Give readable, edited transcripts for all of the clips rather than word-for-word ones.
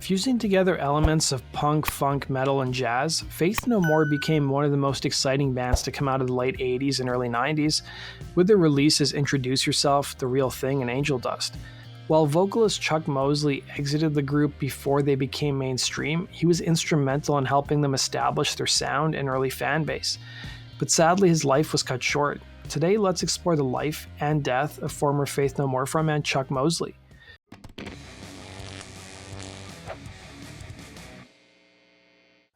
Fusing together elements of punk, funk, metal, and jazz, Faith No More became one of the most exciting bands to come out of the late 80s and early 90s, with their releases Introduce Yourself, The Real Thing, and Angel Dust. While vocalist Chuck Mosley exited the group before they became mainstream, he was instrumental in helping them establish their sound and early fan base. But sadly, his life was cut short. Today, let's explore the life and death of former Faith No More frontman Chuck Mosley.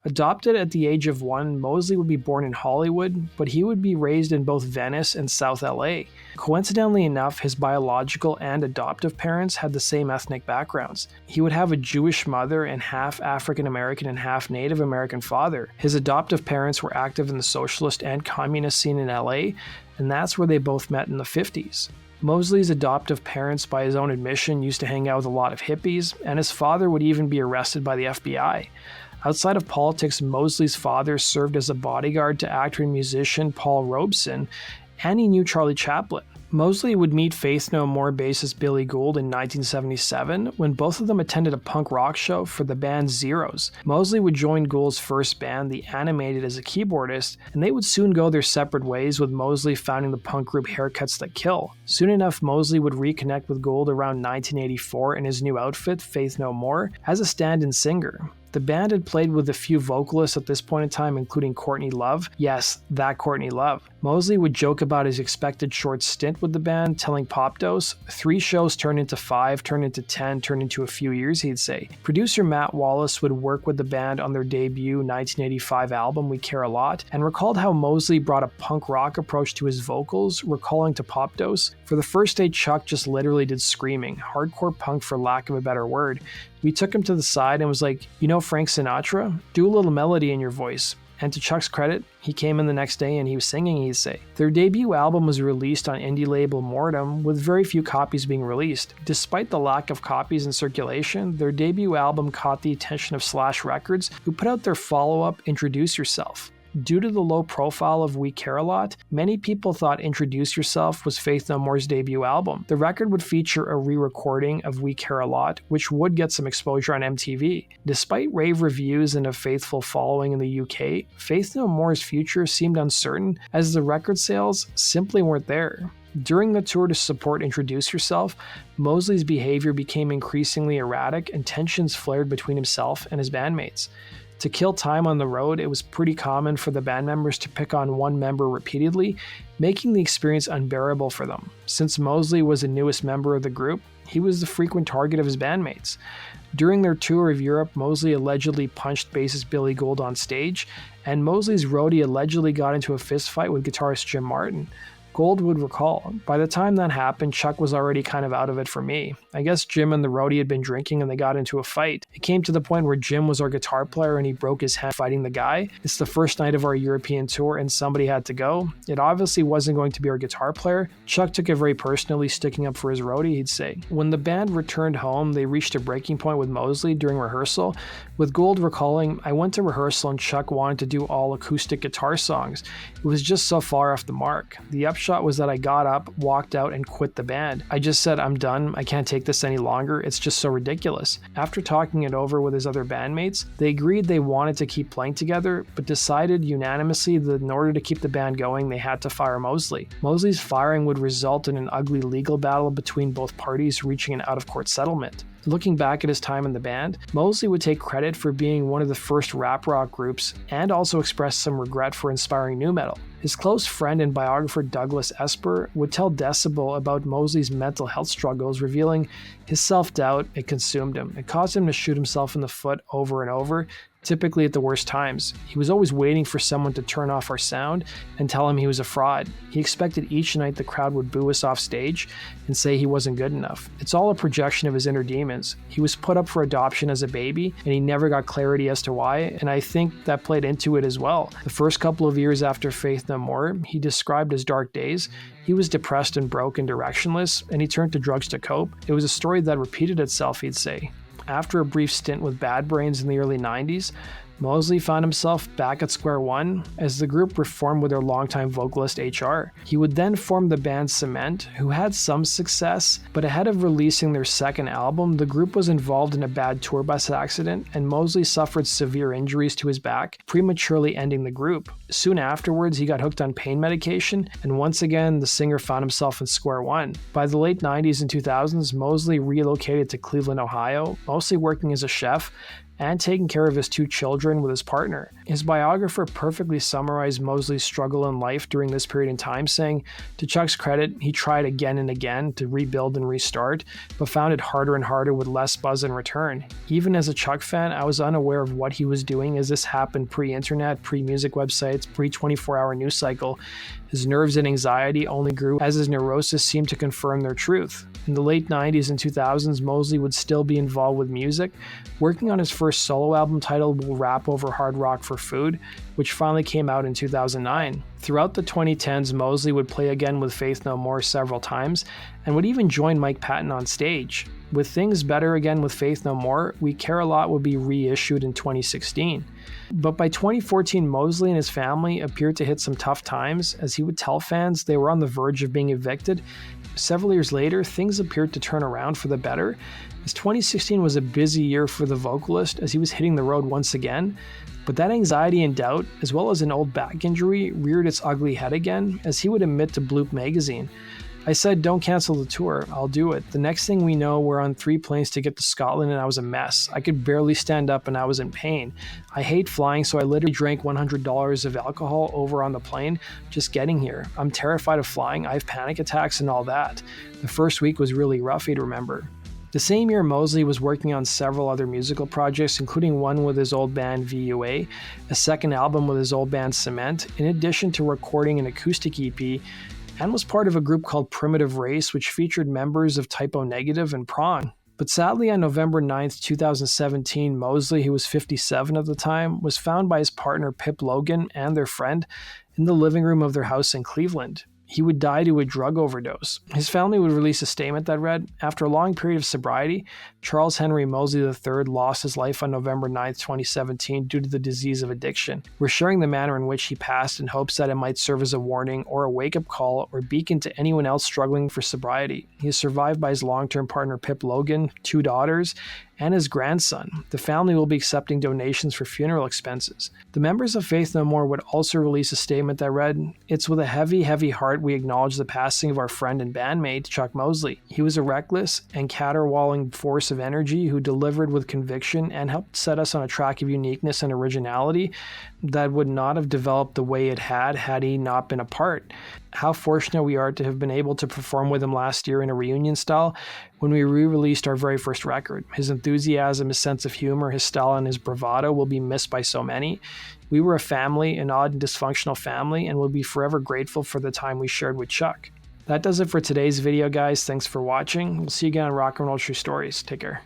Adopted at the age of 1, Mosley would be born in Hollywood, but he would be raised in both Venice and South LA. Coincidentally enough, his biological and adoptive parents had the same ethnic backgrounds. He would have a Jewish mother and half African American and half Native American father. His adoptive parents were active in the socialist and communist scene in LA, and that's where they both met in the 50s. Mosley's adoptive parents, by his own admission, used to hang out with a lot of hippies, and his father would even be arrested by the FBI. Outside of politics, Mosley's father served as a bodyguard to actor and musician Paul Robeson, and he knew Charlie Chaplin. Mosley would meet Faith No More bassist Billy Gould in 1977 when both of them attended a punk rock show for the band Zeros. Mosley would join Gould's first band, The Animated, as a keyboardist, and they would soon go their separate ways, with Mosley founding the punk group Haircuts That Kill. Soon enough, Mosley would reconnect with Gould around 1984 in his new outfit, Faith No More, as a stand-in singer. The band had played with a few vocalists at this point in time, including Courtney Love. Yes, that Courtney Love. Mosley would joke about his expected short stint with the band, telling Popdose, 3 shows turned into 5, turned into 10, turned into a few years, he'd say. Producer Matt Wallace would work with the band on their debut 1985 album, We Care a Lot, and recalled how Mosley brought a punk rock approach to his vocals, recalling to Popdose, "For the first day, Chuck just literally did screaming, hardcore punk for lack of a better word. We took him to the side and was like, you know Frank Sinatra? Do a little melody in your voice." And to Chuck's credit, he came in the next day and he was singing, he'd say. Their debut album was released on indie label Mortem, with very few copies being released. Despite the lack of copies in circulation, their debut album caught the attention of Slash Records, who put out their follow-up, Introduce Yourself. Due to the low profile of We Care a Lot, many people thought Introduce Yourself was Faith No More's debut album. The record would feature a re-recording of We Care a Lot, which would get some exposure on MTV. Despite rave reviews and a faithful following in the UK, Faith No More's future seemed uncertain, as the record sales simply weren't there. During the tour to support Introduce Yourself, Mosley's behavior became increasingly erratic and tensions flared between himself and his bandmates. To kill time on the road, it was pretty common for the band members to pick on one member repeatedly, making the experience unbearable for them. Since Mosley was the newest member of the group, he was the frequent target of his bandmates. During their tour of Europe, Mosley allegedly punched bassist Billy Gould on stage, and Mosley's roadie allegedly got into a fistfight with guitarist Jim Martin. Gould would recall, "By the time that happened, Chuck was already kind of out of it for me. I guess Jim and the roadie had been drinking and they got into a fight. It came to the point where Jim was our guitar player and he broke his hand fighting the guy. It's the first night of our European tour and somebody had to go. It obviously wasn't going to be our guitar player. Chuck took it very personally, sticking up for his roadie," he'd say. When the band returned home, they reached a breaking point with Mosley during rehearsal, with Gould recalling, "I went to rehearsal and Chuck wanted to do all acoustic guitar songs. It was just so far off the mark. The upshot was that I got up, walked out, and quit the band. I just said, I'm done, I can't take this any longer, it's just so ridiculous." After talking it over with his other bandmates, they agreed they wanted to keep playing together, but decided unanimously that in order to keep the band going, they had to fire Mosley. Mosley's firing would result in an ugly legal battle between both parties, reaching an out-of-court settlement. Looking back at his time in the band, Mosley would take credit for being one of the first rap rock groups and also express some regret for inspiring nu metal. His close friend and biographer Douglas Esper would tell Decibel about Mosley's mental health struggles, revealing his self-doubt, it consumed him. It caused him to shoot himself in the foot over and over, typically at the worst times. He was always waiting for someone to turn off our sound and tell him he was a fraud. He expected each night the crowd would boo us off stage and say he wasn't good enough. It's all a projection of his inner demons. He was put up for adoption as a baby, and he never got clarity as to why, and I think that played into it as well. The first couple of years after Faith No More, he described as dark days. He was depressed and broke and directionless, and he turned to drugs to cope. It was a story that repeated itself, he'd say. After a brief stint with Bad Brains in the early 90s, Mosley found himself back at square one as the group reformed with their longtime vocalist HR. He would then form the band Cement, who had some success, but ahead of releasing their second album, the group was involved in a bad tour bus accident, and Mosley suffered severe injuries to his back, prematurely ending the group. Soon afterwards, he got hooked on pain medication, and once again, the singer found himself in square one. By the late 90s and 2000s, Mosley relocated to Cleveland, Ohio, mostly working as a chef, and taking care of his 2 children with his partner. His biographer perfectly summarized Mosley's struggle in life during this period in time, saying, to Chuck's credit, he tried again and again to rebuild and restart, but found it harder and harder with less buzz in return. Even as a Chuck fan, I was unaware of what he was doing, as this happened pre-internet, pre-music websites, pre-24-hour news cycle. His nerves and anxiety only grew as his neurosis seemed to confirm their truth. In the late 90s and 2000s, Mosley would still be involved with music, working on his first solo album titled We'll Rap Over Hard Rock for Food, which finally came out in 2009. Throughout the 2010s, Mosley would play again with Faith No More several times, and would even join Mike Patton on stage. With things better again with Faith No More, We Care a Lot would be reissued in 2016. But by 2014, Mosley and his family appeared to hit some tough times, as he would tell fans they were on the verge of being evicted. Several years later, things appeared to turn around for the better, as 2016 was a busy year for the vocalist as he was hitting the road once again. But that anxiety and doubt, as well as an old back injury, reared its ugly head again, as he would admit to Bloop magazine. I said, don't cancel the tour, I'll do it. The next thing we know, we're on 3 planes to get to Scotland and I was a mess. I could barely stand up and I was in pain. I hate flying, so I literally drank $100 of alcohol over on the plane just getting here. I'm terrified of flying, I have panic attacks and all that. The first week was really rough, he'd remember. The same year, Mosley was working on several other musical projects, including one with his old band VUA, a second album with his old band Cement, in addition to recording an acoustic EP, and was part of a group called Primitive Race, which featured members of Typo Negative and Prong. But sadly, on November 9th, 2017, Mosley, who was 57 at the time, was found by his partner Pip Logan and their friend in the living room of their house in Cleveland. He would die to a drug overdose. His family would release a statement that read, after a long period of sobriety, Charles Henry Mosley III lost his life on November 9, 2017 due to the disease of addiction. We're sharing the manner in which he passed in hopes that it might serve as a warning or a wake-up call or beacon to anyone else struggling for sobriety. He is survived by his long-term partner Pip Logan, 2 daughters, and his grandson. The family will be accepting donations for funeral expenses. The members of Faith No More would also release a statement that read, it's with a heavy, heavy heart we acknowledge the passing of our friend and bandmate, Chuck Mosley. He was a reckless and caterwauling force of energy who delivered with conviction and helped set us on a track of uniqueness and originality that would not have developed the way it had he not been a part. How fortunate we are to have been able to perform with him last year in a reunion style when we re-released our very first record. His enthusiasm, his sense of humor, his style, and his bravado will be missed by so many. We were a family, an odd and dysfunctional family, and will be forever grateful for the time we shared with Chuck. That does it for today's video, guys. Thanks for watching. We'll see you again on Rock and Roll True Stories. Take care.